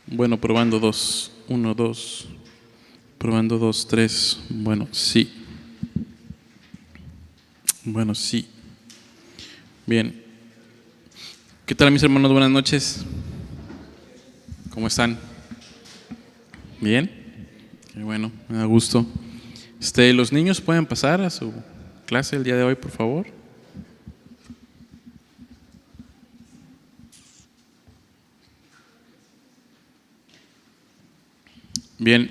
Bueno, probando 2, 1, 2, probando 2, 3, bueno, sí. Bueno, sí. Bien. ¿Qué tal, mis hermanos? Buenas noches. ¿Cómo están? ¿Bien? Qué bueno, me da gusto. Los niños pueden pasar a su clase el día de hoy, por favor. Bien.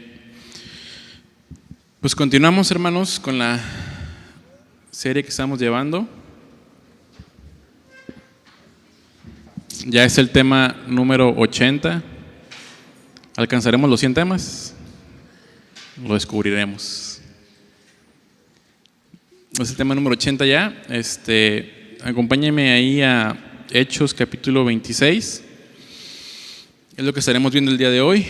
Pues continuamos, hermanos, con la serie que estamos llevando. Ya es el tema número 80. ¿Alcanzaremos los 100 temas? Lo descubriremos. Es el tema número 80 ya. Acompáñenme ahí a Hechos capítulo 26. Es lo que estaremos viendo el día de hoy.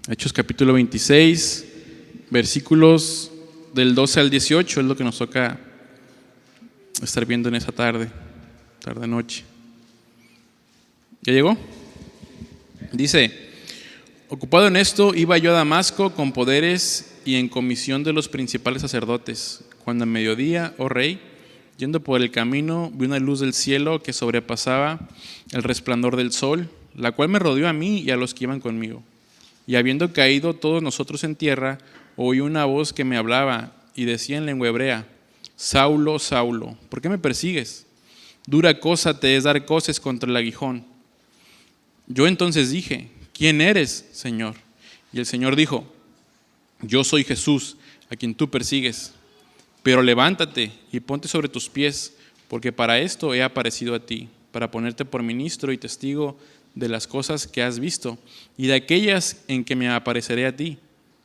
Hechos capítulo 26, versículos del 12 al 18 es lo que nos toca estar viendo en esa tarde-noche. ¿Ya llegó? Dice: ocupado en esto, iba yo a Damasco con poderes y en comisión de los principales sacerdotes, cuando a mediodía, oh rey, yendo por el camino, vi una luz del cielo que sobrepasaba el resplandor del sol, la cual me rodeó a mí y a los que iban conmigo. Y habiendo caído todos nosotros en tierra, oí una voz que me hablaba y decía en lengua hebrea: Saulo, Saulo, ¿por qué me persigues? Dura cosa te es dar coces contra el aguijón. Yo entonces dije: ¿quién eres, Señor? Y el Señor dijo: yo soy Jesús, a quien tú persigues. Pero levántate y ponte sobre tus pies, porque para esto he aparecido a ti, para ponerte por ministro y testigo de las cosas que has visto y de aquellas en que me apareceré a ti,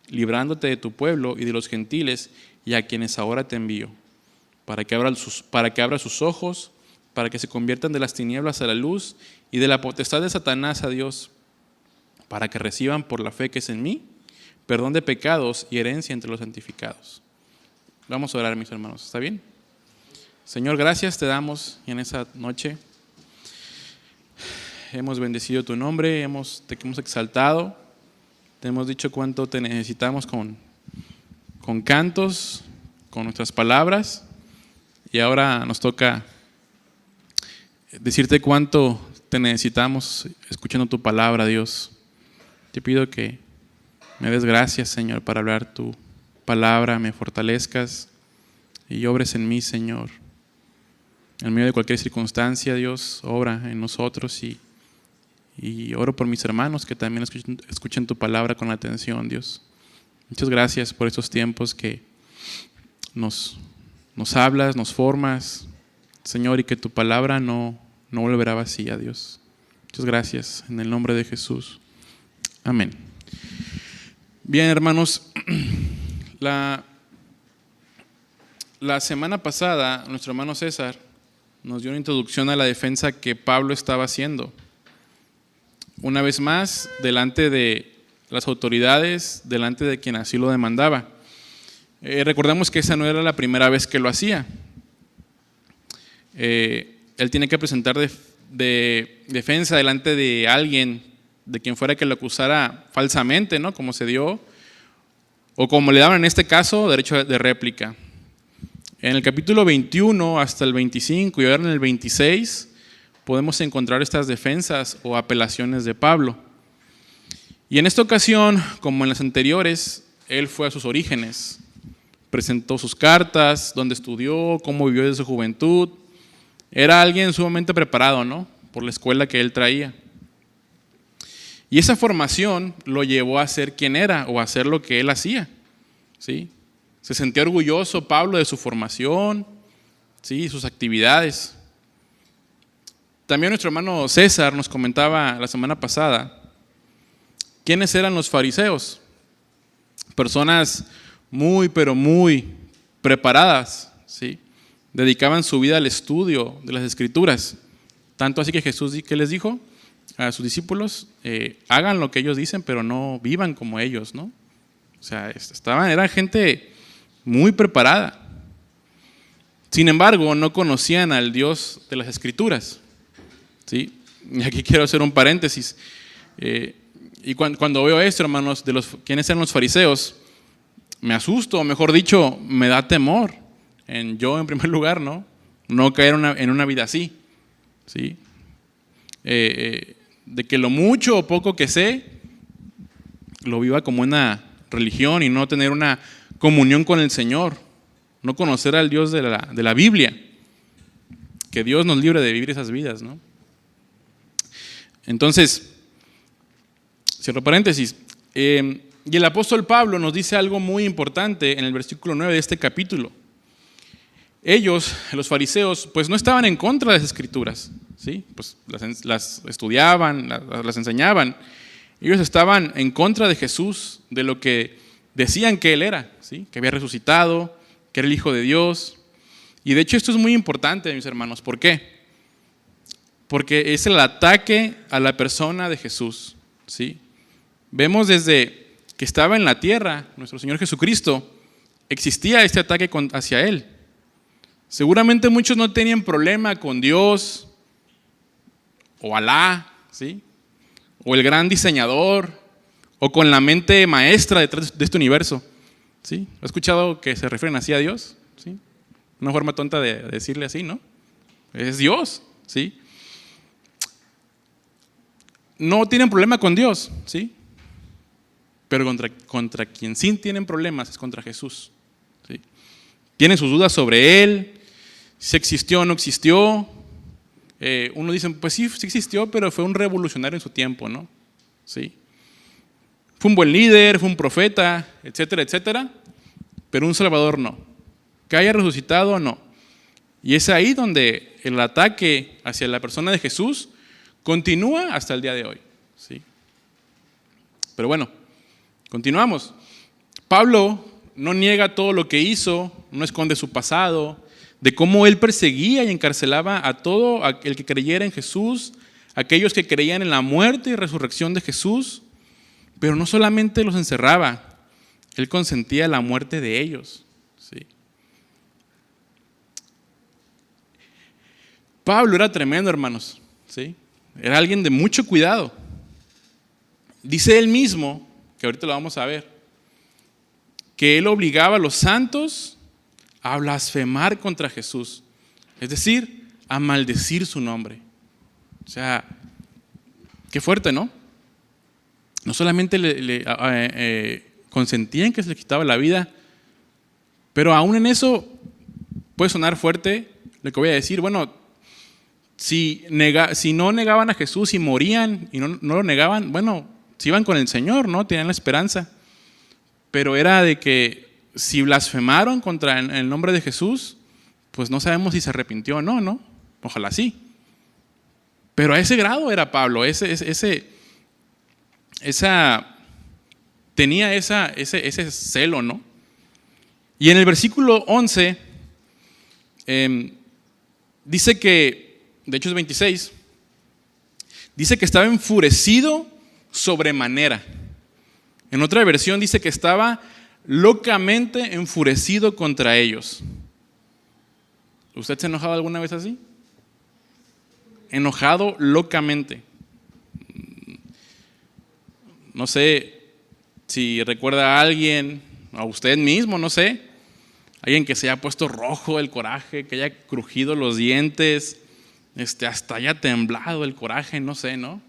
librándote de tu pueblo y de los gentiles y a quienes ahora te envío, para que abra sus ojos, para que se conviertan de las tinieblas a la luz y de la potestad de Satanás a Dios, para que reciban por la fe que es en mí perdón de pecados y herencia entre los santificados. Vamos a orar, mis hermanos, ¿está bien? Señor, gracias te damos en esa noche. Hemos bendecido tu nombre, te hemos exaltado, te hemos dicho cuánto te necesitamos con cantos, con nuestras palabras, y ahora nos toca decirte cuánto te necesitamos escuchando tu palabra, Dios. Te pido que me des gracias, Señor, para hablar tu palabra, me fortalezcas y obres en mí, Señor. En medio de cualquier circunstancia, Dios, obra en nosotros y oro por mis hermanos que también escuchen tu palabra con atención, Dios. Muchas gracias por estos tiempos que nos hablas, nos formas, Señor, y que tu palabra no volverá vacía, Dios. Muchas gracias, en el nombre de Jesús. Amén. Bien, hermanos, la semana pasada nuestro hermano César nos dio una introducción a la defensa que Pablo estaba haciendo. Una vez más, delante de las autoridades, delante de quien así lo demandaba. Recordamos que esa no era la primera vez que lo hacía. Él tiene que presentar de defensa delante de alguien, de quien fuera que lo acusara falsamente, ¿no? Como se dio, o como le daban en este caso, derecho de réplica. En el capítulo 21 hasta el 25 y ahora en el 26 podemos encontrar estas defensas o apelaciones de Pablo. Y en esta ocasión, como en las anteriores, él fue a sus orígenes, presentó sus cartas, donde estudió, cómo vivió desde su juventud. Era alguien sumamente preparado, ¿no? Por la escuela que él traía. Y esa formación lo llevó a ser quien era o a hacer lo que él hacía, ¿sí? Se sentía orgulloso Pablo de su formación, ¿sí? Sus actividades. También nuestro hermano César nos comentaba la semana pasada quiénes eran los fariseos. Personas muy, pero muy preparadas, ¿sí? Dedicaban su vida al estudio de las Escrituras. Tanto así que Jesús, ¿qué les dijo a sus discípulos? Hagan lo que ellos dicen, pero no vivan como ellos, ¿no? O sea, eran gente muy preparada. Sin embargo, no conocían al Dios de las Escrituras, ¿sí? y aquí quiero hacer un paréntesis, y cuando veo esto, hermanos, de quiénes eran los fariseos, me asusto, o mejor dicho, me da temor, yo en primer lugar, no caer en una vida así, ¿sí? De que lo mucho o poco que sé, lo viva como una religión y no tener una comunión con el Señor, no conocer al Dios de la Biblia. Que Dios nos libre de vivir esas vidas, ¿no? Entonces, cierro paréntesis. Y el apóstol Pablo nos dice algo muy importante en el versículo 9 de este capítulo. Ellos, los fariseos, pues no estaban en contra de las escrituras, ¿sí? Pues las estudiaban, las enseñaban. Ellos estaban en contra de Jesús, de lo que decían que Él era, ¿sí? Que había resucitado, que era el Hijo de Dios. Y de hecho esto es muy importante, mis hermanos. ¿Por qué? Porque es el ataque a la persona de Jesús, ¿sí? Vemos desde que estaba en la tierra, nuestro Señor Jesucristo, existía este ataque hacia Él. Seguramente muchos no tenían problema con Dios, o Alá, ¿sí? O el gran diseñador, o con la mente maestra detrás de este universo, ¿sí? ¿Has escuchado que se refieren así a Dios? ¿Sí? Una forma tonta de decirle así, ¿no? Es Dios, ¿sí? No tienen problema con Dios, ¿sí? Pero contra quien sí tienen problemas es contra Jesús, ¿sí? Tienen sus dudas sobre Él, si existió o no existió. Uno dice, pues sí existió, pero fue un revolucionario en su tiempo, ¿no? ¿Sí? Fue un buen líder, fue un profeta, etcétera, etcétera, pero un salvador no. Que haya resucitado, no. Y es ahí donde el ataque hacia la persona de Jesús continúa hasta el día de hoy, ¿sí? Pero bueno, continuamos. Pablo no niega todo lo que hizo, no esconde su pasado, de cómo él perseguía y encarcelaba a todo el que creyera en Jesús, aquellos que creían en la muerte y resurrección de Jesús, pero no solamente los encerraba, él consentía la muerte de ellos, ¿sí? Pablo era tremendo, hermanos, ¿sí? Era alguien de mucho cuidado. Dice él mismo, que ahorita lo vamos a ver, que él obligaba a los santos a blasfemar contra Jesús, es decir, a maldecir su nombre. O sea, qué fuerte, ¿no? No solamente consentían que se le quitaba la vida, pero aún en eso puede sonar fuerte lo que voy a decir. Bueno, si no negaban a Jesús y morían y no lo negaban, bueno, si iban con el Señor, ¿no? Tenían la esperanza. Pero era de que si blasfemaron contra el nombre de Jesús, pues no sabemos si se arrepintió o no, ¿no? Ojalá sí. Pero a ese grado era Pablo, tenía ese celo, ¿no? Y en el versículo 11 dice que, de Hechos 26, dice que estaba enfurecido sobremanera. En otra versión dice que estaba locamente enfurecido contra ellos. ¿Usted se ha enojado alguna vez así? Enojado locamente. No sé si recuerda a alguien, a usted mismo, no sé, alguien que se haya puesto rojo el coraje, que haya crujido los dientes, hasta haya temblado el coraje, no sé, ¿no?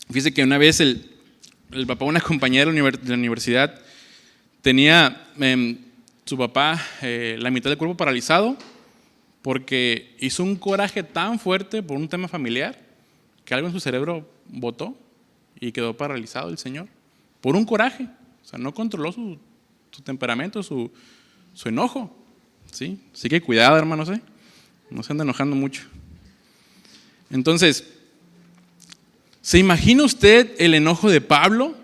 Fíjese que una vez el papá de una compañera de la universidad tenía su papá la mitad del cuerpo paralizado porque hizo un coraje tan fuerte por un tema familiar que algo en su cerebro botó y quedó paralizado el señor por un coraje. O sea, no controló su temperamento, su enojo, ¿sí? Así que cuidado, hermanos, no se anda enojando mucho. Entonces, ¿se imagina usted el enojo de Pablo?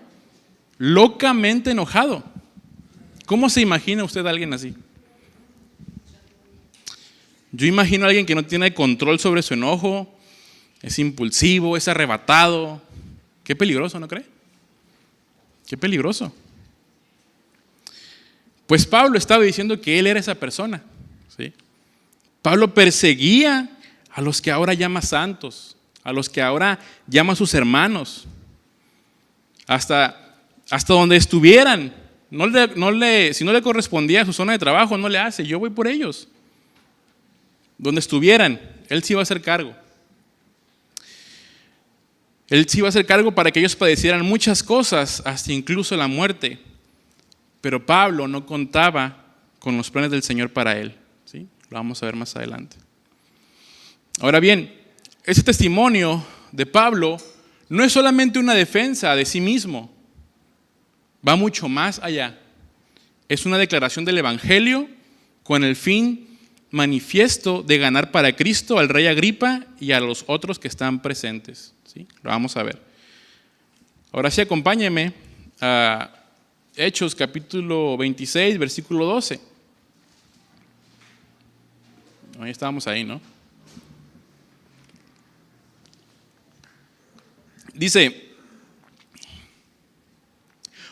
Locamente enojado. ¿Cómo se imagina usted a alguien así? Yo imagino a alguien que no tiene control sobre su enojo, es impulsivo, es arrebatado. Qué peligroso, ¿no cree? Qué peligroso. Pues Pablo estaba diciendo que él era esa persona, ¿sí? Pablo perseguía a los que ahora llama santos, a los que ahora llama sus hermanos, hasta donde estuvieran. Si no le correspondía a su zona de trabajo, no le hace, yo voy por ellos. Donde estuvieran, Él sí va a hacer cargo. Él sí va a hacer cargo para que ellos padecieran muchas cosas, hasta incluso la muerte. Pero Pablo no contaba con los planes del Señor para él, ¿sí? Lo vamos a ver más adelante. Ahora bien, ese testimonio de Pablo no es solamente una defensa de sí mismo, va mucho más allá. Es una declaración del Evangelio con el fin manifiesto de ganar para Cristo al rey Agripa y a los otros que están presentes, ¿sí? Lo vamos a ver. Ahora sí, acompáñeme a Hechos capítulo 26, versículo 12. Ahí estábamos ahí, ¿no? Dice: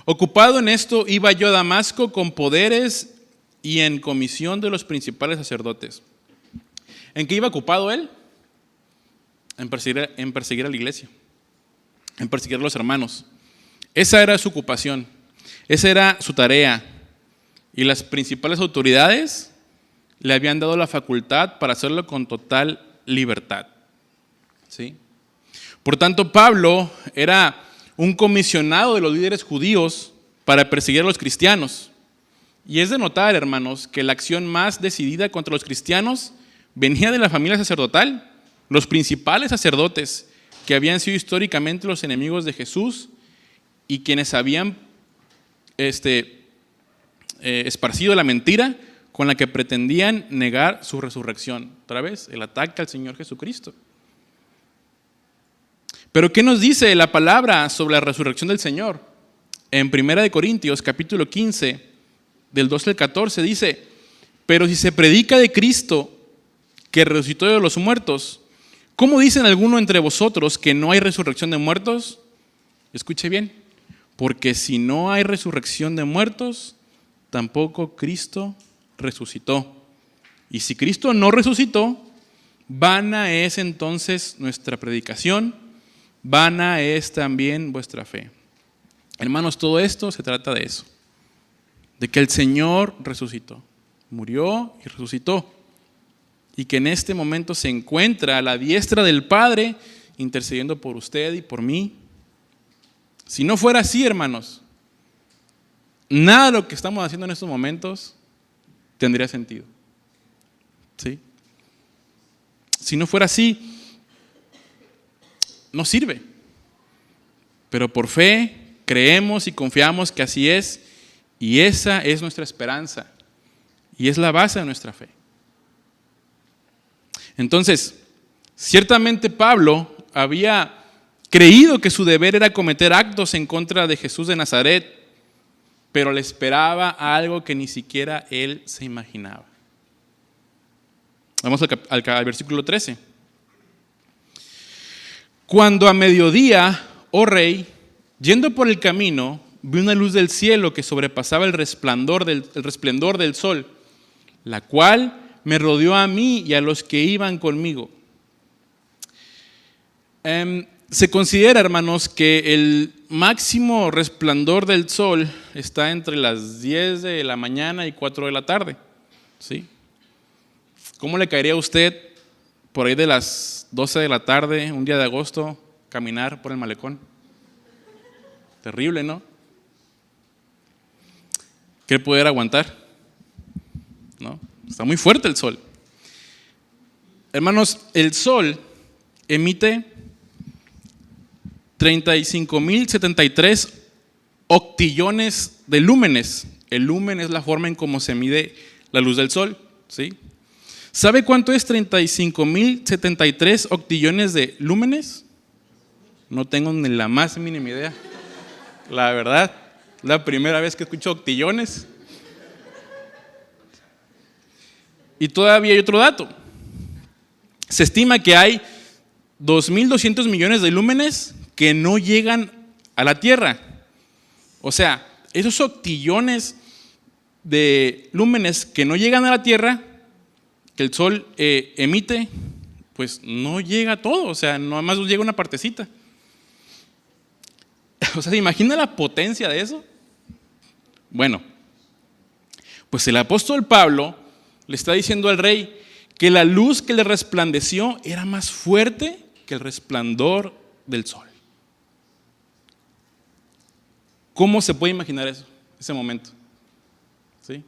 ocupado en esto, iba yo a Damasco con poderes y en comisión de los principales sacerdotes. ¿En qué iba ocupado él? En perseguir a la iglesia, en perseguir a los hermanos. Esa era su ocupación, esa era su tarea. Y las principales autoridades le habían dado la facultad para hacerlo con total libertad, ¿sí? Por tanto, Pablo era un comisionado de los líderes judíos para perseguir a los cristianos. Y es de notar, hermanos, que la acción más decidida contra los cristianos venía de la familia sacerdotal, los principales sacerdotes que habían sido históricamente los enemigos de Jesús y quienes habían esparcido la mentira con la que pretendían negar su resurrección. Otra vez, el ataque al Señor Jesucristo. Pero ¿qué nos dice la palabra sobre la resurrección del Señor? En 1 Corintios capítulo 15, del 12 al 14, dice: pero si se predica de Cristo, que resucitó de los muertos, ¿cómo dicen algunos entre vosotros que no hay resurrección de muertos? Escuche bien, porque si no hay resurrección de muertos, tampoco Cristo resucitó. Y si Cristo no resucitó, vana es entonces nuestra predicación, vana es también vuestra fe. Hermanos, todo esto se trata de eso, de que el Señor resucitó, murió y resucitó, y que en este momento se encuentra a la diestra del Padre intercediendo por usted y por mí. Si no fuera así, hermanos, nada de lo que estamos haciendo en estos momentos tendría sentido, ¿sí? Si no fuera así, no sirve. Pero por fe creemos y confiamos que así es, y esa es nuestra esperanza y es la base de nuestra fe. Entonces, ciertamente Pablo había creído que su deber era cometer actos en contra de Jesús de Nazaret, pero le esperaba algo que ni siquiera él se imaginaba. Vamos al versículo 13. Cuando a mediodía, oh rey, yendo por el camino, vi una luz del cielo que sobrepasaba el resplandor del sol, la cual me rodeó a mí y a los que iban conmigo. Se considera, hermanos, que el máximo resplandor del sol está entre las 10 de la mañana y 4 de la tarde, ¿sí? ¿Cómo le caería a usted por ahí de las 12 de la tarde, un día de agosto, caminar por el malecón? Terrible, ¿no? ¿Qué poder aguantar? ¿No? Está muy fuerte el sol. Hermanos, el sol emite 35.073 octillones de lúmenes. El lumen es la forma en cómo se mide la luz del sol, ¿sí? ¿Sabe cuánto es 35.073 octillones de lúmenes? No tengo ni la más mínima idea. La verdad, la primera vez que escucho octillones. Y todavía hay otro dato. Se estima que hay 2.200 millones de lúmenes que no llegan a la Tierra. O sea, esos octillones de lúmenes que no llegan a la Tierra, que el Sol emite, pues no llega todo, o sea, nada más llega una partecita. O sea, ¿se imagina la potencia de eso? Bueno, pues el apóstol Pablo le está diciendo al rey que la luz que le resplandeció era más fuerte que el resplandor del sol. ¿Cómo se puede imaginar eso, ese momento? ¿Sí?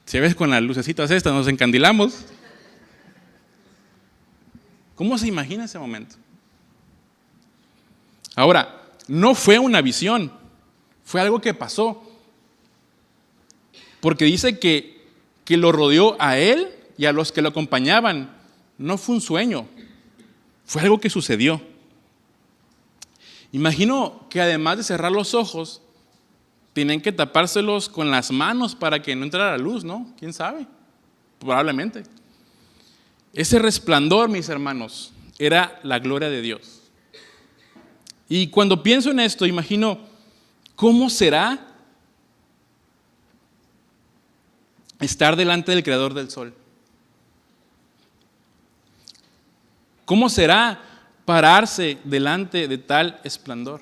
Si ves con las lucecitas estas, nos encandilamos. ¿Cómo se imagina ese momento? Ahora, no fue una visión, fue algo que pasó. Porque dice que lo rodeó a él y a los que lo acompañaban. No fue un sueño, fue algo que sucedió. Imagino que además de cerrar los ojos, tenían que tapárselos con las manos para que no entrara la luz, ¿no? ¿Quién sabe? Probablemente. Ese resplandor, mis hermanos, era la gloria de Dios. Y cuando pienso en esto, imagino cómo será estar delante del Creador del sol. ¿Cómo será pararse delante de tal esplendor?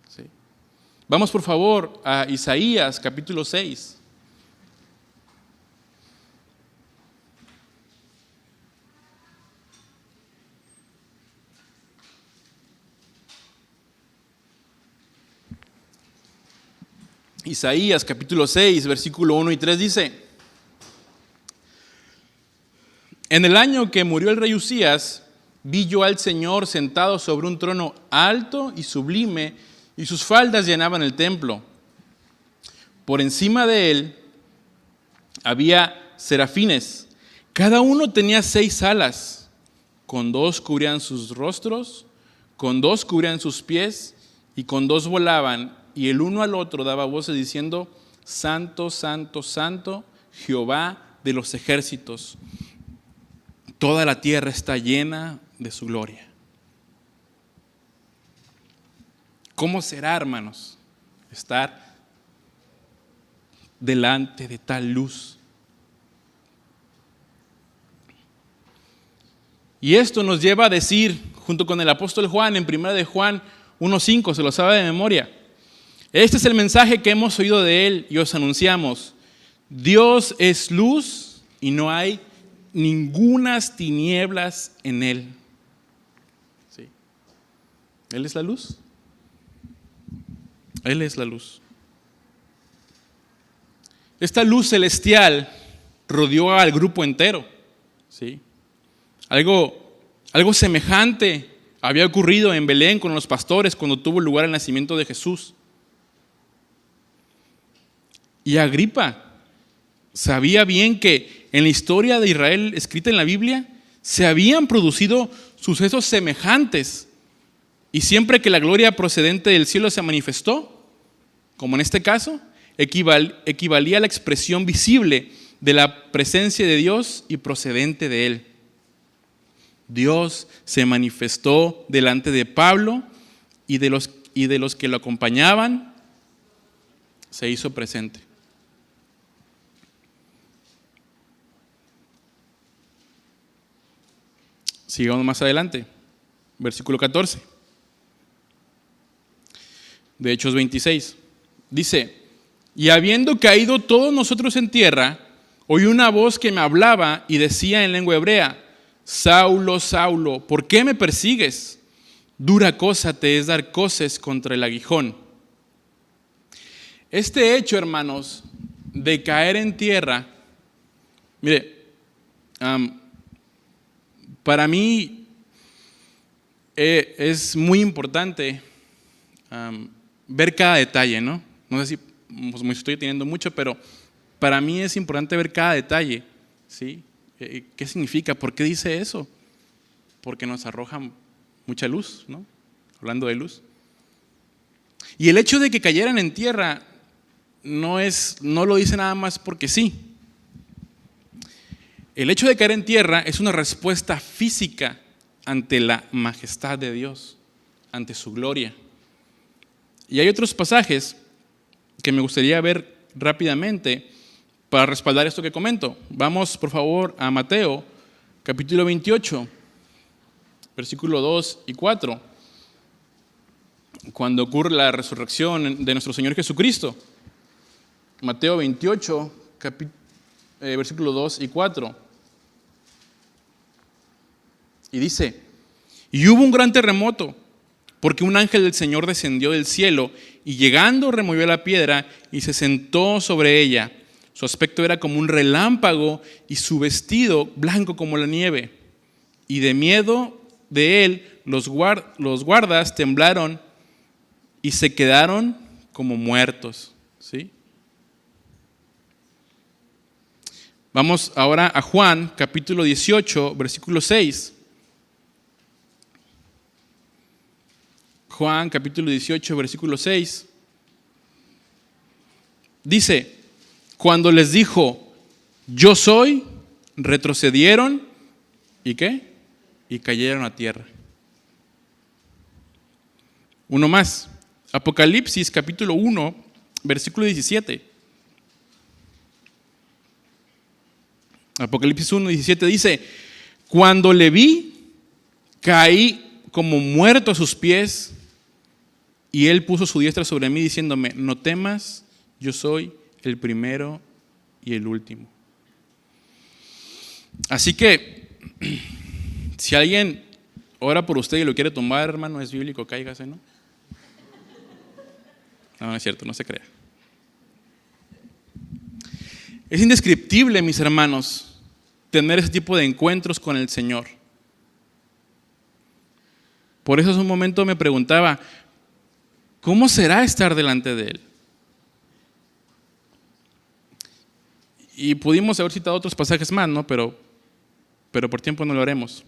¿Sí? Vamos por favor a Isaías capítulo 6. Isaías capítulo 6, versículo 1 y 3 dice: En el año que murió el rey Usías, vi yo al Señor sentado sobre un trono alto y sublime, y sus faldas llenaban el templo. Por encima de él había serafines, cada uno tenía 6 alas, con 2 cubrían sus rostros, con 2 cubrían sus pies, y con 2 volaban, y el uno al otro daba voces diciendo: Santo, Santo, Santo, Jehová de los ejércitos. Toda la tierra está llena de su gloria. ¿Cómo será, hermanos, estar delante de tal luz? Y esto nos lleva a decir, junto con el apóstol Juan, en 1 de Juan 1:5, se lo sabe de memoria: Este es el mensaje que hemos oído de él y os anunciamos. Dios es luz y no hay ningunas tinieblas en él. ¿Sí? Él es la luz. Él es la luz. Esta luz celestial rodeó al grupo entero. ¿Sí? Algo semejante había ocurrido en Belén con los pastores cuando tuvo lugar el nacimiento de Jesús. Y Agripa sabía bien que en la historia de Israel escrita en la Biblia se habían producido sucesos semejantes. Y siempre que la gloria procedente del cielo se manifestó, como en este caso, equivalía a la expresión visible de la presencia de Dios y procedente de él. Dios se manifestó delante de Pablo y de los que lo acompañaban, se hizo presente. Sigamos más adelante, versículo 14 de Hechos 26. Dice: Y habiendo caído todos nosotros en tierra, oí una voz que me hablaba y decía en lengua hebrea: Saulo, Saulo, ¿por qué me persigues? Dura cosa te es dar coces contra el aguijón. Este hecho, hermanos, de caer en tierra, mire, para mí es muy importante ver cada detalle, ¿no? No sé si me estoy teniendo mucho, pero para mí es importante ver cada detalle, ¿sí? ¿Qué significa? ¿Por qué dice eso? Porque nos arroja mucha luz, ¿no? Hablando de luz. Y el hecho de que cayeran en tierra no lo dice nada más porque sí. El hecho de caer en tierra es una respuesta física ante la majestad de Dios, ante su gloria. Y hay otros pasajes que me gustaría ver rápidamente para respaldar esto que comento. Vamos, por favor, a Mateo, capítulo 28, versículo 2 y 4, cuando ocurre la resurrección de nuestro Señor Jesucristo. Mateo 28, versículo 2 y 4. Y dice: y hubo un gran terremoto, porque un ángel del Señor descendió del cielo y llegando removió la piedra y se sentó sobre ella. Su aspecto era como un relámpago y su vestido blanco como la nieve. Y de miedo de él los guardas temblaron y se quedaron como muertos. ¿Sí? Vamos ahora a Juan, capítulo 18, versículo 6. Juan, capítulo 18, versículo 6. Dice: cuando les dijo, yo soy, retrocedieron, ¿y qué? Y cayeron a tierra. Uno más. Apocalipsis, capítulo 1, versículo 17. Apocalipsis 1, 17 dice: cuando le vi, caí como muerto a sus pies, y él puso su diestra sobre mí diciéndome, no temas, yo soy el primero y el último. Así que, si alguien ora por usted y lo quiere tumbar, hermano, es bíblico, cáigase, ¿no? No, no es cierto, no se crea. Es indescriptible, mis hermanos, tener ese tipo de encuentros con el Señor. Por eso hace un momento me preguntaba, ¿cómo será estar delante de Él? Y pudimos haber citado otros pasajes más, ¿no? Pero por tiempo no lo haremos.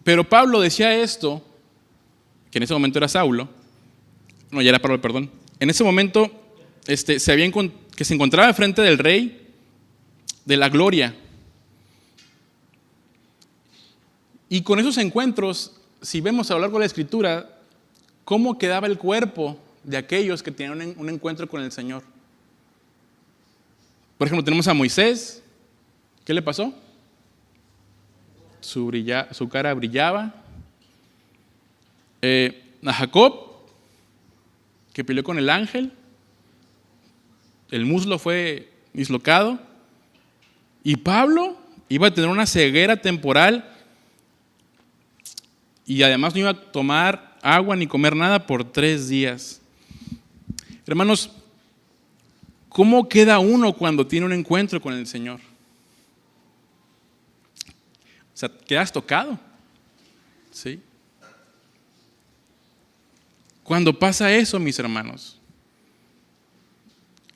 Pero Pablo decía esto, que en ese momento era Saulo, no, ya era Pablo, perdón. En ese momento que se encontraba frente del Rey de la gloria. Y con esos encuentros, si vemos a lo largo de la Escritura, cómo quedaba el cuerpo de aquellos que tenían un encuentro con el Señor. Por ejemplo, tenemos a Moisés. ¿Qué le pasó? Su cara brillaba. A Jacob, que peleó con el ángel, el muslo fue dislocado. Y Pablo iba a tener una ceguera temporal y además no iba a tomar agua ni comer nada por 3 días. Hermanos, ¿cómo queda uno cuando tiene un encuentro con el Señor? O sea, quedas tocado. ¿Sí? Cuando pasa eso, mis hermanos,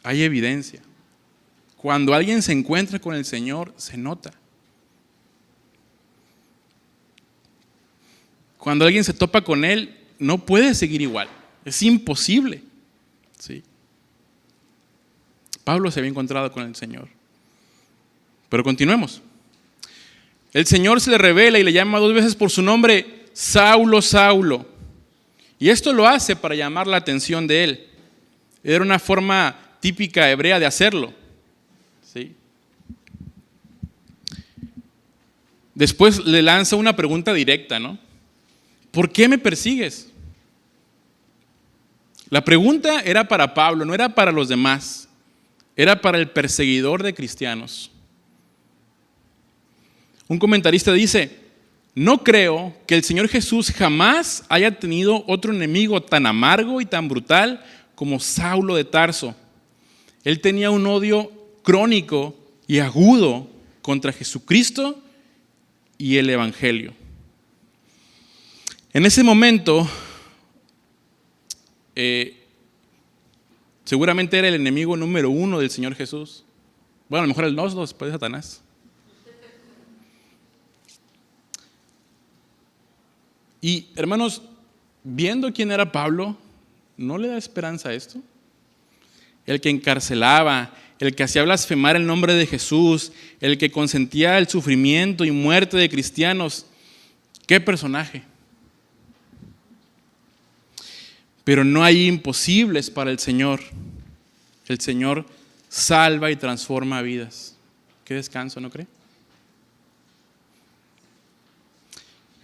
hay evidencia. Cuando alguien se encuentra con el Señor, se nota. Cuando alguien se topa con Él, no puede seguir igual. Es imposible. ¿Sí? Pablo se había encontrado con el Señor. Pero continuemos. El Señor se le revela y le llama 2 veces por su nombre, Saulo, Saulo. Y esto lo hace para llamar la atención de él. Era una forma típica hebrea de hacerlo. ¿Sí? Después le lanza una pregunta directa, ¿no? ¿Por qué me persigues? La pregunta era para Pablo, no era para los demás. Era para el perseguidor de cristianos. Un comentarista dice, no creo que el Señor Jesús jamás haya tenido otro enemigo tan amargo y tan brutal como Saulo de Tarso. Él tenía un odio crónico y agudo contra Jesucristo y el Evangelio. En ese momento, seguramente era el enemigo número 1 del Señor Jesús. Bueno, a lo mejor el 2 después de Satanás. Y hermanos, viendo quién era Pablo, ¿no le da esperanza a esto? El que encarcelaba, el que hacía blasfemar el nombre de Jesús, el que consentía el sufrimiento y muerte de cristianos. ¡Qué personaje! Pero no hay imposibles para el Señor. El Señor salva y transforma vidas. Qué descanso, ¿no cree?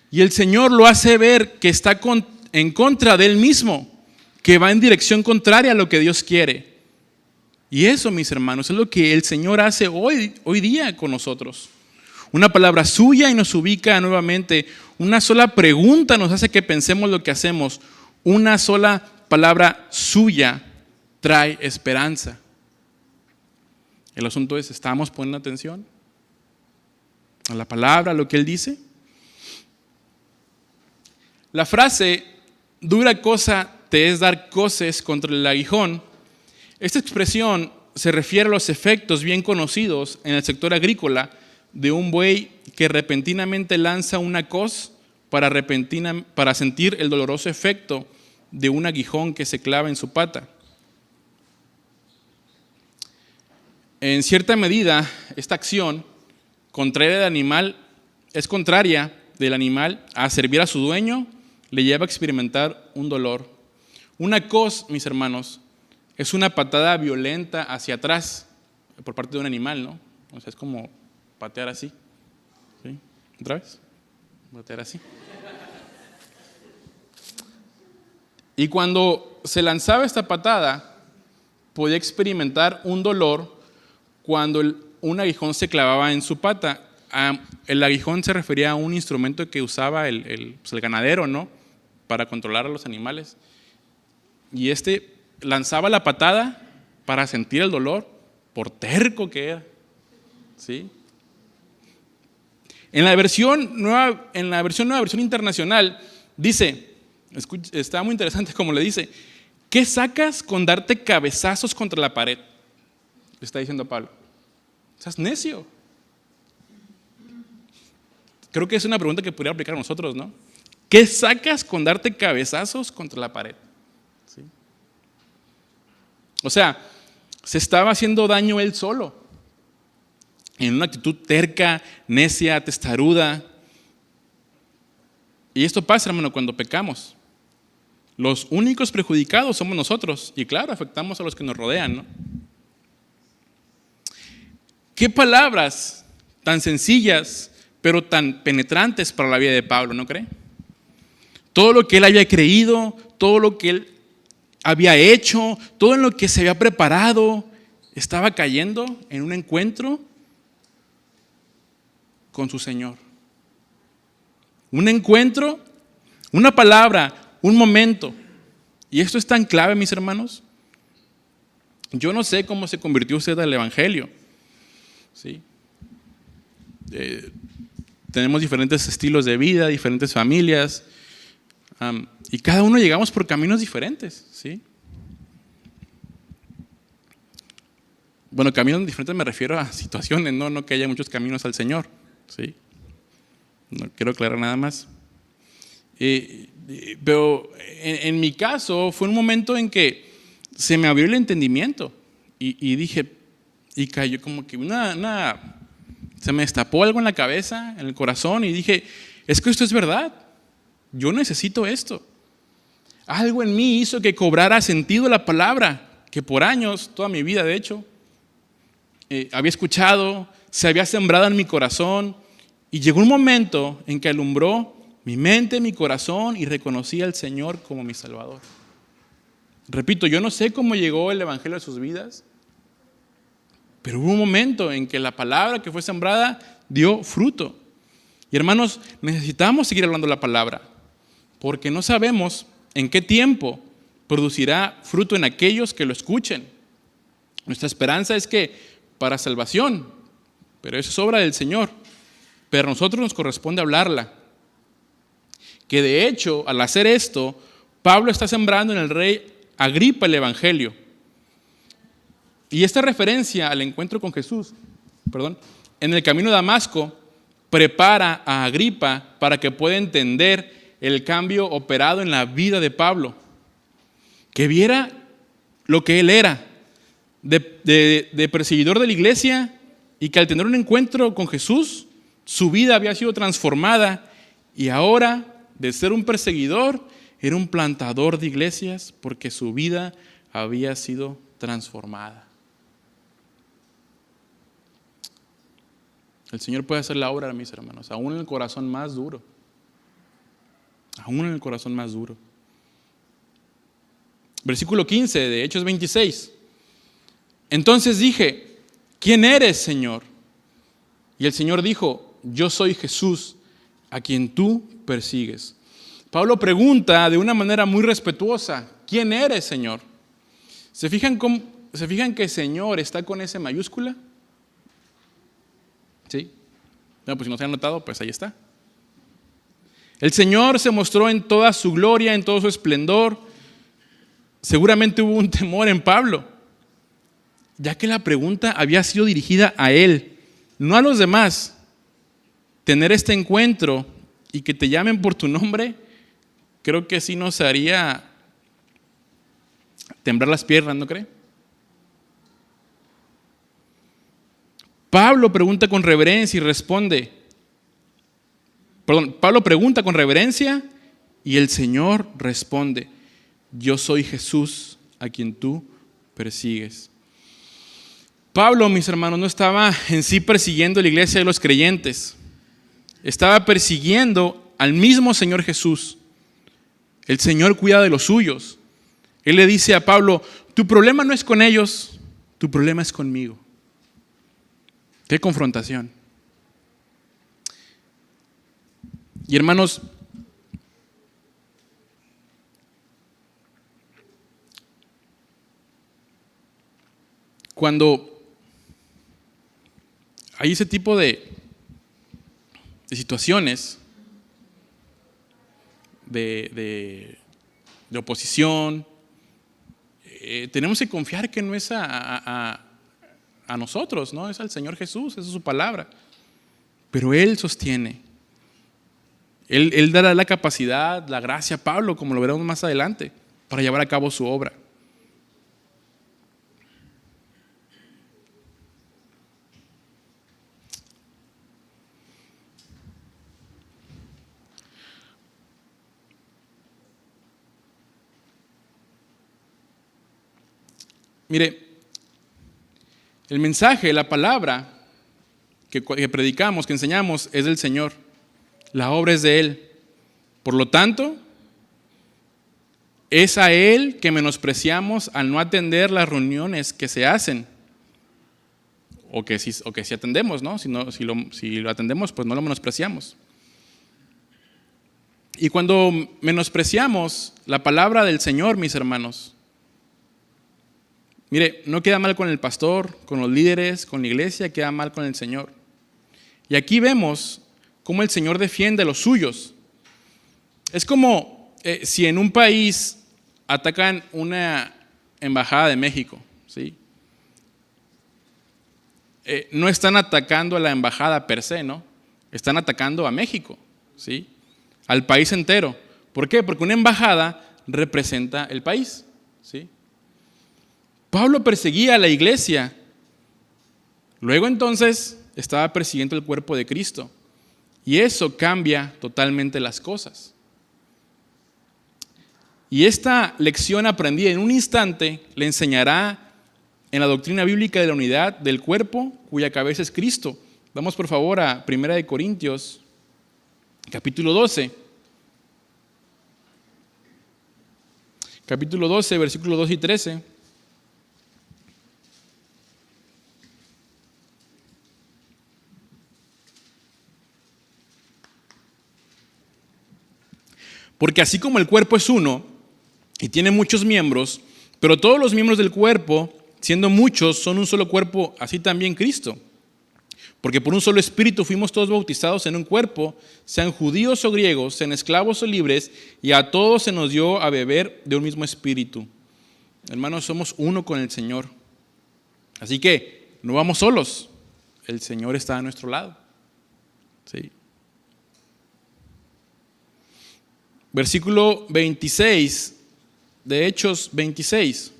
Y el Señor lo hace ver que está en contra de Él mismo, que va en dirección contraria a lo que Dios quiere. Y eso, mis hermanos, es lo que el Señor hace hoy día con nosotros. Una palabra suya y nos ubica nuevamente. Una sola pregunta nos hace que pensemos lo que hacemos. Una sola palabra suya trae esperanza. El asunto es, ¿estamos poniendo atención a la palabra, a lo que Él dice? La frase, dura cosa te es dar coces contra el aguijón, esta expresión se refiere a los efectos bien conocidos en el sector agrícola de un buey que repentinamente lanza una coz para sentir el doloroso efecto de un aguijón que se clava en su pata. En cierta medida, esta acción es contraria del animal a servir a su dueño, le lleva a experimentar un dolor. Una coz, mis hermanos, es una patada violenta hacia atrás por parte de un animal, ¿no? O sea, es como patear así. ¿Sí? ¿Otra vez? Patear así. Y cuando se lanzaba esta patada, podía experimentar un dolor cuando un aguijón se clavaba en su pata. El aguijón se refería a un instrumento que usaba el ganadero, ¿no? Para controlar a los animales. Y lanzaba la patada para sentir el dolor, por terco que era. ¿Sí? En la versión nueva versión internacional, dice, está muy interesante como le dice, ¿qué sacas con darte cabezazos contra la pared? Le está diciendo Pablo. Estás necio. Creo que es una pregunta que podría aplicar a nosotros, ¿no? ¿Qué sacas con darte cabezazos contra la pared? ¿Sí? O sea, se estaba haciendo daño él solo, en una actitud terca, necia, testaruda. Y esto pasa, hermano, cuando pecamos. Los únicos perjudicados somos nosotros. Y claro, afectamos a los que nos rodean, ¿no? Qué palabras tan sencillas, pero tan penetrantes para la vida de Pablo, ¿no cree? Todo lo que él había creído, todo lo que él había hecho, todo en lo que se había preparado, estaba cayendo en un encuentro con su Señor. Un encuentro, una palabra, un momento. Y esto es tan clave, mis hermanos. Yo no sé cómo se convirtió usted al Evangelio. ¿Sí? Tenemos diferentes estilos de vida, diferentes familias, y cada uno llegamos por caminos diferentes. ¿Sí? Bueno, caminos diferentes me refiero a situaciones, no que haya muchos caminos al Señor. ¿Sí? No quiero aclarar nada más. Pero en mi caso fue un momento en que se me abrió el entendimiento y dije, y cayó como que se me destapó algo en la cabeza, en el corazón, y dije, es que esto es verdad, yo necesito esto. Algo en mí hizo que cobrara sentido la palabra, que por años, toda mi vida de hecho, había escuchado, se había sembrado en mi corazón, y llegó un momento en que alumbró mi mente, mi corazón, y reconocí al Señor como mi Salvador. Repito, yo no sé cómo llegó el Evangelio a sus vidas, pero hubo un momento en que la palabra que fue sembrada dio fruto. Y hermanos, necesitamos seguir hablando la palabra, porque no sabemos en qué tiempo producirá fruto en aquellos que lo escuchen. Nuestra esperanza es que para salvación, pero eso es obra del Señor. Pero a nosotros nos corresponde hablarla. Que de hecho, al hacer esto, Pablo está sembrando en el rey Agripa el Evangelio. Y esta referencia al encuentro con Jesús, en el camino de Damasco, prepara a Agripa para que pueda entender el cambio operado en la vida de Pablo. Que viera lo que él era, de perseguidor de la iglesia, y que al tener un encuentro con Jesús, su vida había sido transformada, y ahora, de ser un perseguidor, era un plantador de iglesias porque su vida había sido transformada. El Señor puede hacer la obra, mis hermanos, aún en el corazón más duro. Aún en el corazón más duro. Versículo 15 de Hechos 26. Entonces dije, ¿quién eres, Señor? Y el Señor dijo, yo soy Jesús, a quien tú persigues. Pablo pregunta de una manera muy respetuosa, ¿quién eres, Señor? ¿Se fijan que Señor está con S mayúscula? ¿Sí? No, pues si no se han notado, pues ahí está. El Señor se mostró en toda su gloria, en todo su esplendor. Seguramente hubo un temor en Pablo, ya que la pregunta había sido dirigida a él, no a los demás. Tener este encuentro y que te llamen por tu nombre, creo que sí nos haría temblar las piernas, ¿no cree? Pablo pregunta con reverencia y responde. Pablo pregunta con reverencia y el Señor responde, yo soy Jesús a quien tú persigues. Pablo, mis hermanos, no estaba en sí persiguiendo la iglesia de los creyentes. Estaba persiguiendo al mismo Señor Jesús. El Señor cuida de los suyos. Él le dice a Pablo, tu problema no es con ellos, tu problema es conmigo. Qué confrontación. Y hermanos, cuando hay ese tipo de situaciones de oposición, tenemos que confiar que no es a nosotros, ¿no? Es al Señor Jesús, esa es su palabra. Pero Él sostiene. Él dará la capacidad, la gracia a Pablo, como lo veremos más adelante, para llevar a cabo su obra. Mire, el mensaje, la palabra que predicamos, que enseñamos, es del Señor. La obra es de Él. Por lo tanto, es a Él que menospreciamos al no atender las reuniones que se hacen. O que si atendemos, ¿no? Si lo atendemos, pues no lo menospreciamos. Y cuando menospreciamos la palabra del Señor, mis hermanos, mire, no queda mal con el pastor, con los líderes, con la iglesia, queda mal con el Señor. Y aquí vemos cómo el Señor defiende a los suyos. Es como si en un país atacan una embajada de México, ¿sí? No están atacando a la embajada per se, ¿no? Están atacando a México, ¿sí? Al país entero. ¿Por qué? Porque una embajada representa el país, ¿sí? Pablo perseguía a la iglesia. Luego entonces estaba persiguiendo el cuerpo de Cristo. Y eso cambia totalmente las cosas. Y esta lección aprendida en un instante le enseñará en la doctrina bíblica de la unidad del cuerpo cuya cabeza es Cristo. Vamos por favor a 1 Corintios, capítulo 12. Capítulo 12, versículos 2 y 13. Porque así como el cuerpo es uno y tiene muchos miembros, pero todos los miembros del cuerpo, siendo muchos, son un solo cuerpo, así también Cristo. Porque por un solo espíritu fuimos todos bautizados en un cuerpo, sean judíos o griegos, sean esclavos o libres, y a todos se nos dio a beber de un mismo espíritu. Hermanos, somos uno con el Señor. Así que no vamos solos, el Señor está a nuestro lado. ¿Sí? Versículo 26 de Hechos 26.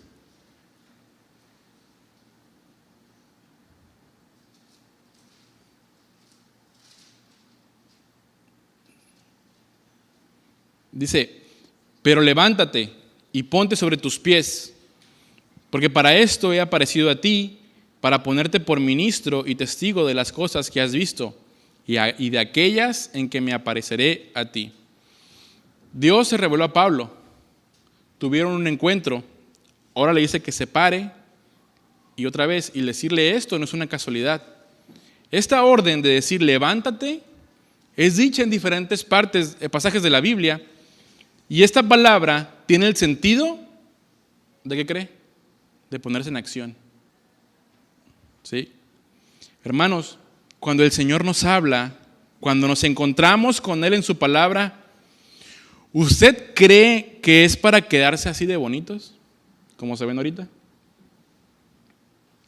Dice, Pero levántate y ponte sobre tus pies, porque para esto he aparecido a ti, para ponerte por ministro y testigo de las cosas que has visto y de aquellas en que me apareceré a ti. Dios se reveló a Pablo, tuvieron un encuentro, ahora le dice que se pare y otra vez, y decirle esto no es una casualidad. Esta orden de decir levántate es dicha en diferentes pasajes de la Biblia, y esta palabra tiene el sentido, ¿de qué cree? De ponerse en acción. ¿Sí? Hermanos, cuando el Señor nos habla, cuando nos encontramos con Él en su palabra, ¿usted cree que es para quedarse así de bonitos, como se ven ahorita?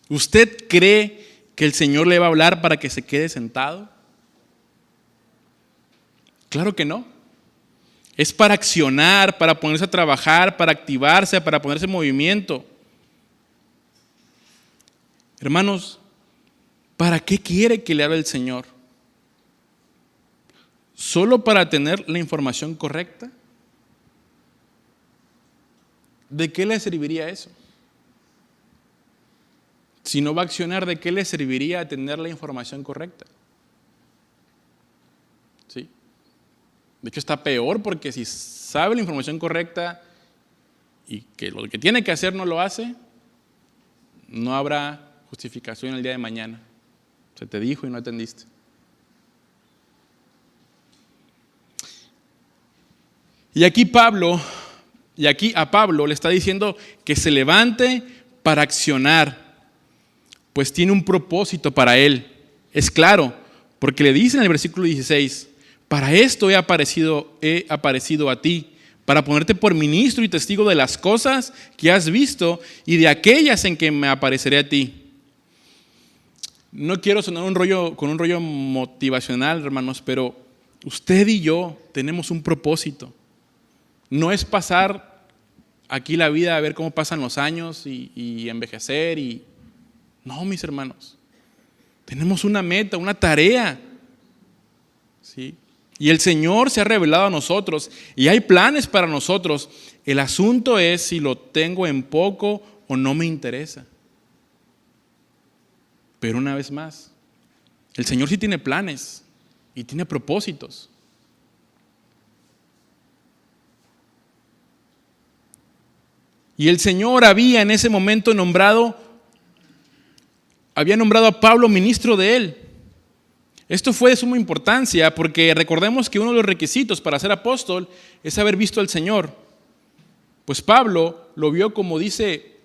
¿Usted cree que el Señor le va a hablar para que se quede sentado? Claro que no. Es para accionar, para ponerse a trabajar, para activarse, para ponerse en movimiento. Hermanos, ¿para qué quiere que le hable el Señor? ¿Solo para tener la información correcta? ¿De qué le serviría eso? Si no va a accionar, ¿de qué le serviría tener la información correcta? ¿Sí? De hecho, está peor, porque si sabe la información correcta y que lo que tiene que hacer no lo hace, no habrá justificación el día de mañana. Se te dijo y no atendiste. Y aquí a Pablo le está diciendo que se levante para accionar, pues tiene un propósito para él. Es claro, porque le dice en el versículo 16, para esto he aparecido a ti, para ponerte por ministro y testigo de las cosas que has visto y de aquellas en que me apareceré a ti. No quiero sonar con un rollo motivacional, hermanos, pero usted y yo tenemos un propósito. No es pasar aquí la vida a ver cómo pasan los años y envejecer. No, mis hermanos. Tenemos una meta, una tarea. ¿Sí? Y el Señor se ha revelado a nosotros y hay planes para nosotros. El asunto es si lo tengo en poco o no me interesa. Pero una vez más, el Señor sí tiene planes y tiene propósitos. Y el Señor había en ese momento nombrado a Pablo ministro de él. Esto fue de suma importancia porque recordemos que uno de los requisitos para ser apóstol es haber visto al Señor. Pues Pablo lo vio, como dice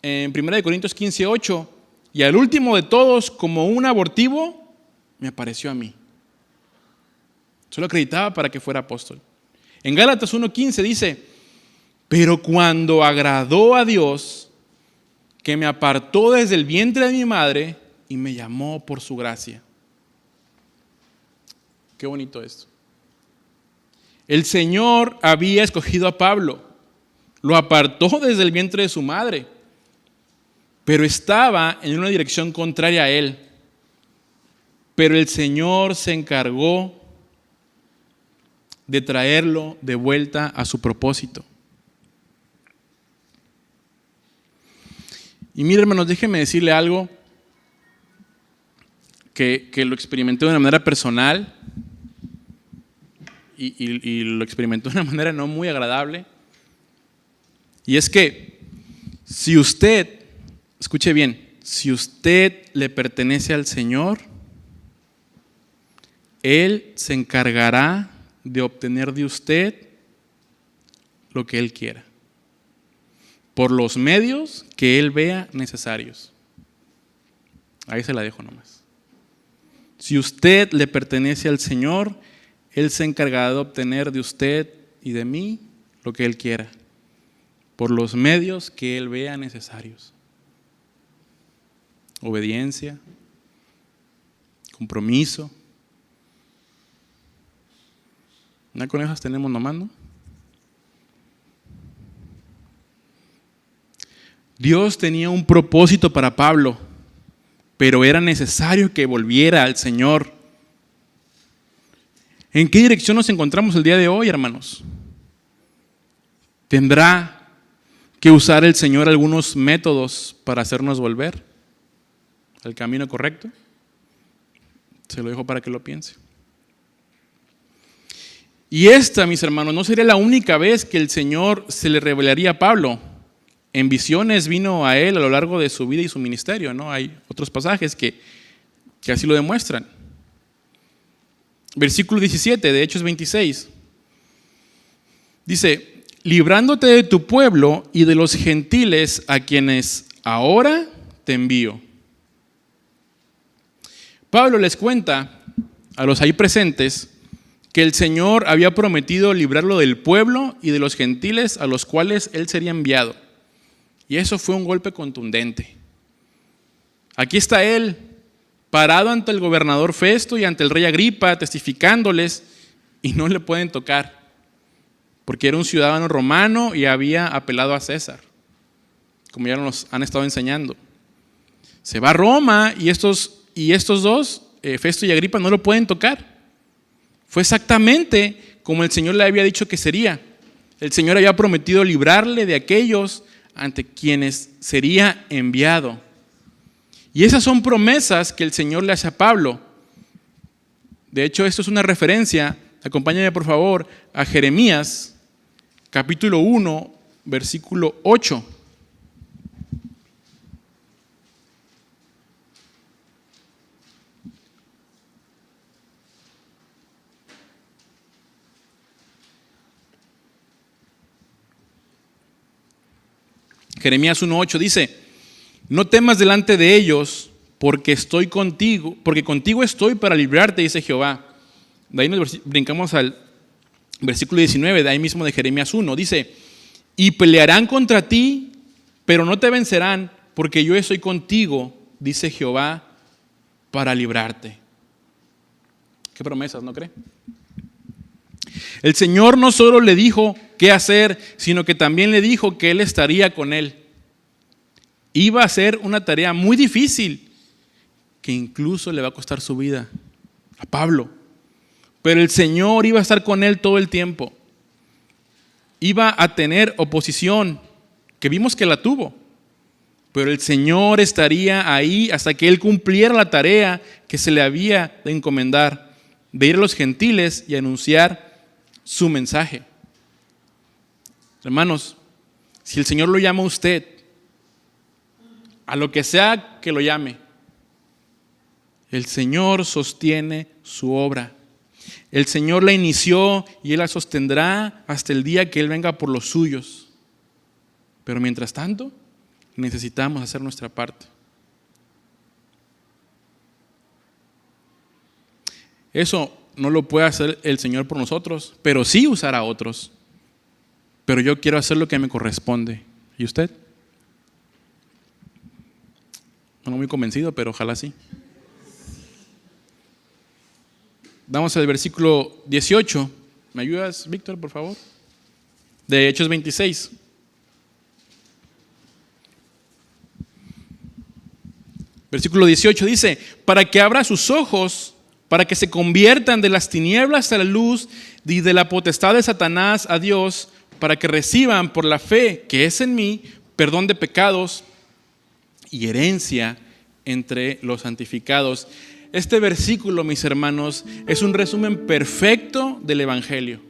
en 1 Corintios 15:8, y al último de todos, como un abortivo, me apareció a mí. Solo acreditaba para que fuera apóstol. En Gálatas 1:15 dice, pero cuando agradó a Dios, que me apartó desde el vientre de mi madre y me llamó por su gracia. Qué bonito esto. El Señor había escogido a Pablo, lo apartó desde el vientre de su madre, pero estaba en una dirección contraria a él. Pero el Señor se encargó de traerlo de vuelta a su propósito. Y mire, hermanos, déjenme decirle algo que lo experimenté de una manera personal y lo experimenté de una manera no muy agradable. Y es que si usted, escuche bien, si usted le pertenece al Señor, Él se encargará de obtener de usted lo que Él quiera, por los medios que Él vea necesarios. Ahí se la dejo nomás. Si usted le pertenece al Señor, Él se encargará de obtener de usted y de mí lo que Él quiera, por los medios que Él vea necesarios. Obediencia, compromiso. ¿No con esas tenemos nomás, no? Dios tenía un propósito para Pablo, pero era necesario que volviera al Señor. ¿En qué dirección nos encontramos el día de hoy, hermanos? ¿Tendrá que usar el Señor algunos métodos para hacernos volver al camino correcto? Se lo dejo para que lo piense. Y esta, mis hermanos, no sería la única vez que el Señor se le revelaría a Pablo. En visiones vino a él a lo largo de su vida y su ministerio, ¿no? Hay otros pasajes que así lo demuestran. Versículo 17 de Hechos 26. Dice: librándote de tu pueblo y de los gentiles a quienes ahora te envío. Pablo les cuenta a los ahí presentes que el Señor había prometido librarlo del pueblo y de los gentiles a los cuales él sería enviado. Y eso fue un golpe contundente. Aquí está él, parado ante el gobernador Festo y ante el rey Agripa, testificándoles, y no le pueden tocar, porque era un ciudadano romano y había apelado a César, como ya nos han estado enseñando. Se va a Roma y estos dos, Festo y Agripa, no lo pueden tocar. Fue exactamente como el Señor le había dicho que sería. El Señor había prometido librarle de aquellos ante quienes sería enviado. Y esas son promesas que el Señor le hace a Pablo. De hecho, esto es una referencia, acompáñame por favor, a Jeremías, capítulo 1, versículo 8. Jeremías 1:8 dice: no temas delante de ellos, porque estoy contigo, porque contigo estoy para librarte, dice Jehová. De ahí nos brincamos al versículo 19, de ahí mismo de Jeremías 1. Dice: y pelearán contra ti, pero no te vencerán, porque yo estoy contigo, dice Jehová, para librarte. Qué promesas, ¿no cree? El Señor no solo le dijo qué hacer, sino que también le dijo que Él estaría con él. Iba a ser una tarea muy difícil, que incluso le va a costar su vida a Pablo. Pero el Señor iba a estar con él todo el tiempo. Iba a tener oposición, que vimos que la tuvo. Pero el Señor estaría ahí hasta que él cumpliera la tarea que se le había de encomendar, de ir a los gentiles y anunciar su mensaje. Hermanos, si el Señor lo llama a usted, a lo que sea que lo llame, el Señor sostiene su obra. El Señor la inició y Él la sostendrá hasta el día que Él venga por los suyos. Pero mientras tanto, necesitamos hacer nuestra parte. Eso no lo puede hacer el Señor por nosotros, pero sí usar a otros. Pero yo quiero hacer lo que me corresponde. ¿Y usted? No muy convencido, pero ojalá sí. Vamos al versículo 18. ¿Me ayudas, Víctor, por favor? De Hechos 26. Versículo 18 dice: para que abra sus ojos, para que se conviertan de las tinieblas a la luz y de la potestad de Satanás a Dios, para que reciban por la fe que es en mí perdón de pecados y herencia entre los santificados. Este versículo, mis hermanos, es un resumen perfecto del Evangelio,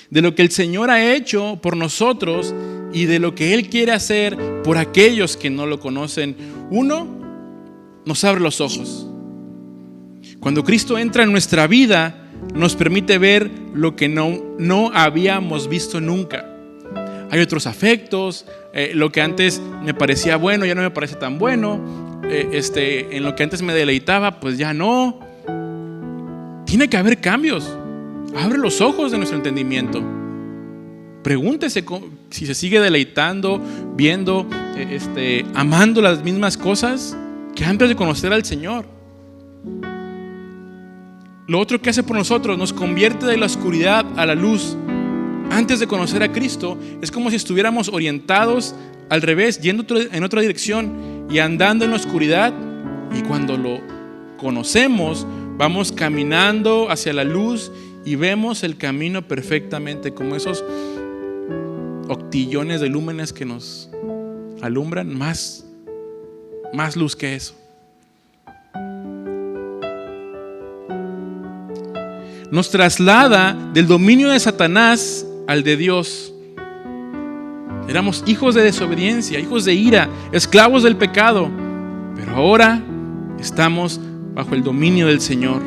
de lo que el Señor ha hecho por nosotros y de lo que Él quiere hacer por aquellos que no lo conocen. Uno, nos abre los ojos. Cuando Cristo entra en nuestra vida, nos permite ver lo que no habíamos visto nunca. Hay otros afectos, lo que antes me parecía bueno ya no me parece tan bueno. En lo que antes me deleitaba, pues ya no. Tiene que haber cambios. Abre los ojos de nuestro entendimiento. Pregúntese si se sigue deleitando, viendo, amando las mismas cosas que antes de conocer al Señor. Lo otro que hace por nosotros, nos convierte de la oscuridad a la luz. Antes de conocer a Cristo, es como si estuviéramos orientados al revés, yendo en otra dirección y andando en la oscuridad. Y cuando lo conocemos, vamos caminando hacia la luz y vemos el camino perfectamente, como esos octillones de lúmenes que nos alumbran, más luz que eso. Nos traslada del dominio de Satanás al de Dios. Éramos hijos de desobediencia, hijos de ira, esclavos del pecado, pero ahora estamos bajo el dominio del Señor.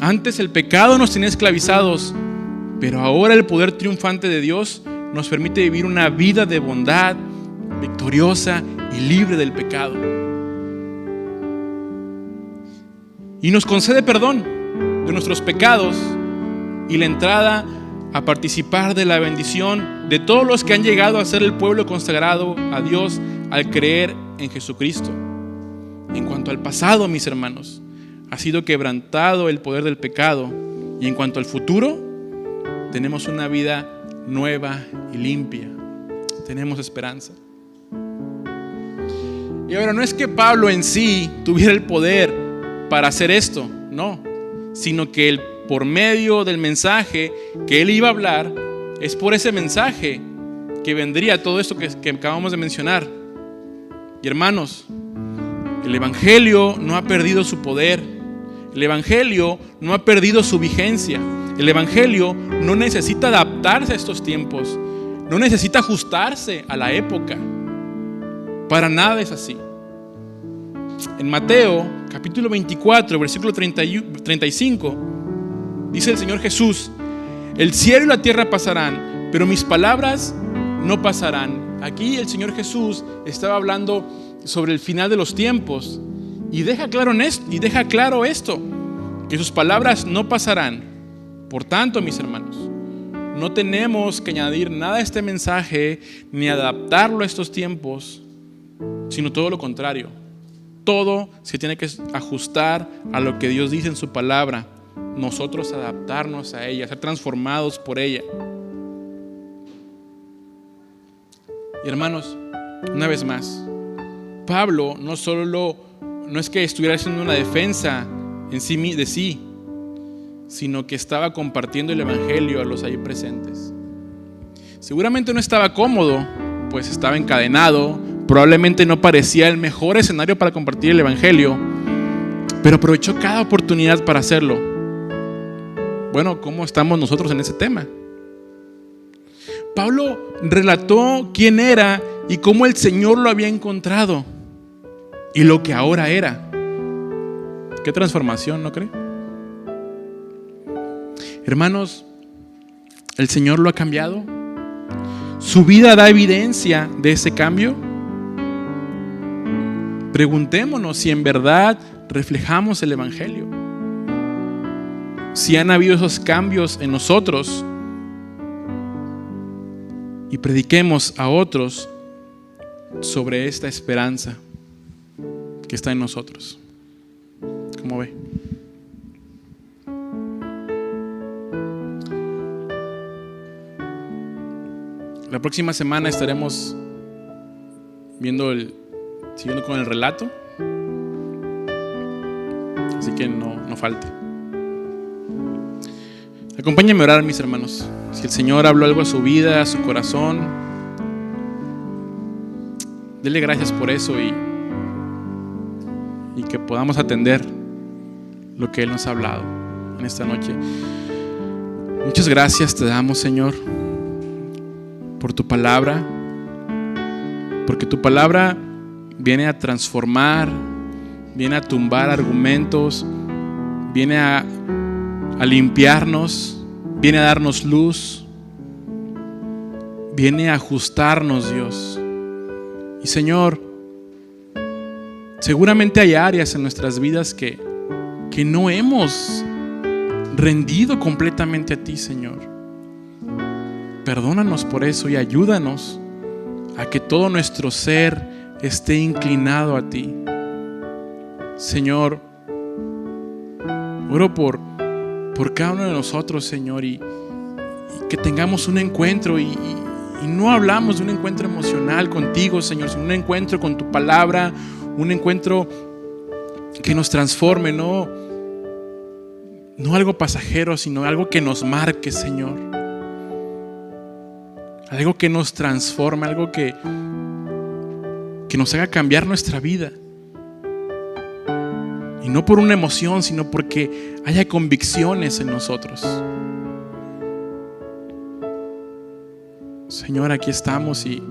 Antes el pecado nos tenía esclavizados, pero ahora el poder triunfante de Dios nos permite vivir una vida de bondad, victoriosa y libre del pecado. Y nos concede perdón de nuestros pecados y la entrada a participar de la bendición de todos los que han llegado a ser el pueblo consagrado a Dios al creer en Jesucristo. En cuanto al pasado, mis hermanos, ha sido quebrantado el poder del pecado, y en cuanto al futuro, tenemos una vida nueva y limpia. Tenemos esperanza. Y ahora, no es que Pablo en sí tuviera el poder para hacer esto, no, sino que él, por medio del mensaje que él iba a hablar, es por ese mensaje que vendría todo esto que acabamos de mencionar. Y hermanos, el Evangelio no ha perdido su poder. El Evangelio no ha perdido su vigencia. El Evangelio no necesita adaptarse a estos tiempos. No necesita ajustarse a la época. Para nada es así. En Mateo capítulo 24, versículo 35, dice el Señor Jesús: el cielo y la tierra pasarán, pero mis palabras no pasarán. Aquí el Señor Jesús estaba hablando sobre el final de los tiempos y deja claro esto, que sus palabras no pasarán. Por tanto, mis hermanos, no tenemos que añadir nada a este mensaje ni adaptarlo a estos tiempos, sino todo lo contrario. Todo se tiene que ajustar a lo que Dios dice en su palabra. Nosotros adaptarnos a ella, ser transformados por ella. Y hermanos, una vez más, Pablo no es que estuviera haciendo una defensa en sí de sí, sino que estaba compartiendo el Evangelio a los ahí presentes. Seguramente no estaba cómodo, pues estaba encadenado, probablemente no parecía el mejor escenario para compartir el Evangelio, pero aprovechó cada oportunidad para hacerlo. Bueno, ¿cómo estamos nosotros en ese tema? Pablo relató quién era y cómo el Señor lo había encontrado y lo que ahora era. Qué transformación, ¿no cree? Hermanos, ¿el Señor lo ha cambiado? ¿Su vida da evidencia de ese cambio? Preguntémonos si en verdad reflejamos el Evangelio. Si han habido esos cambios en nosotros, y prediquemos a otros sobre esta esperanza que está en nosotros. ¿Cómo ve? La próxima semana estaremos siguiendo con el relato, así que no falte. Acompáñenme a orar, mis hermanos. Si el Señor habló algo a su vida, a su corazón, dele gracias por eso y que podamos atender lo que Él nos ha hablado en esta noche. Muchas gracias te damos, Señor, por tu palabra, porque tu palabra viene a transformar, viene a tumbar argumentos, viene a limpiarnos, viene a darnos luz, viene a ajustarnos, Dios. Y Señor, seguramente hay áreas en nuestras vidas que no hemos rendido completamente a ti, Señor. Perdónanos por eso y ayúdanos a que todo nuestro ser esté inclinado a ti. Señor, oro por cada uno de nosotros, Señor, y que tengamos un encuentro y no hablamos de un encuentro emocional contigo, Señor, sino un encuentro con tu palabra, un encuentro que nos transforme, no algo pasajero, sino algo que nos marque, Señor. algo que nos transforme, algo que nos haga cambiar nuestra vida. Y no por una emoción, sino porque haya convicciones en nosotros. Señor, aquí estamos y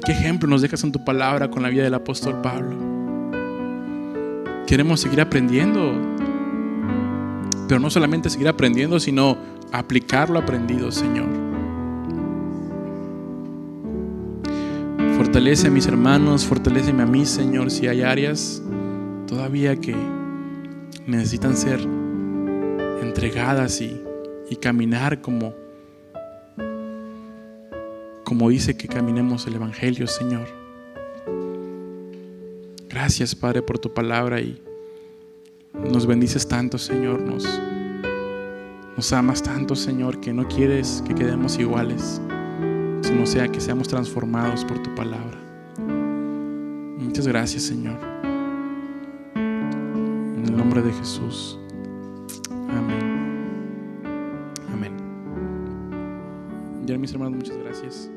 qué ejemplo nos dejas en tu palabra con la vida del apóstol Pablo. Queremos seguir aprendiendo, pero no solamente seguir aprendiendo, sino aplicar lo aprendido, Señor. Fortalece a mis hermanos, fortaléceme a mí, Señor, si hay áreas todavía que necesitan ser entregadas y caminar como dice que caminemos el Evangelio, Señor. Gracias, Padre, por tu palabra y nos bendices tanto, Señor. Nos amas tanto, Señor, que no quieres que quedemos iguales, sino sea que seamos transformados por tu palabra. Muchas gracias, Señor. En el nombre de Jesús. Amén. Amén. Ya, mis hermanos, muchas gracias.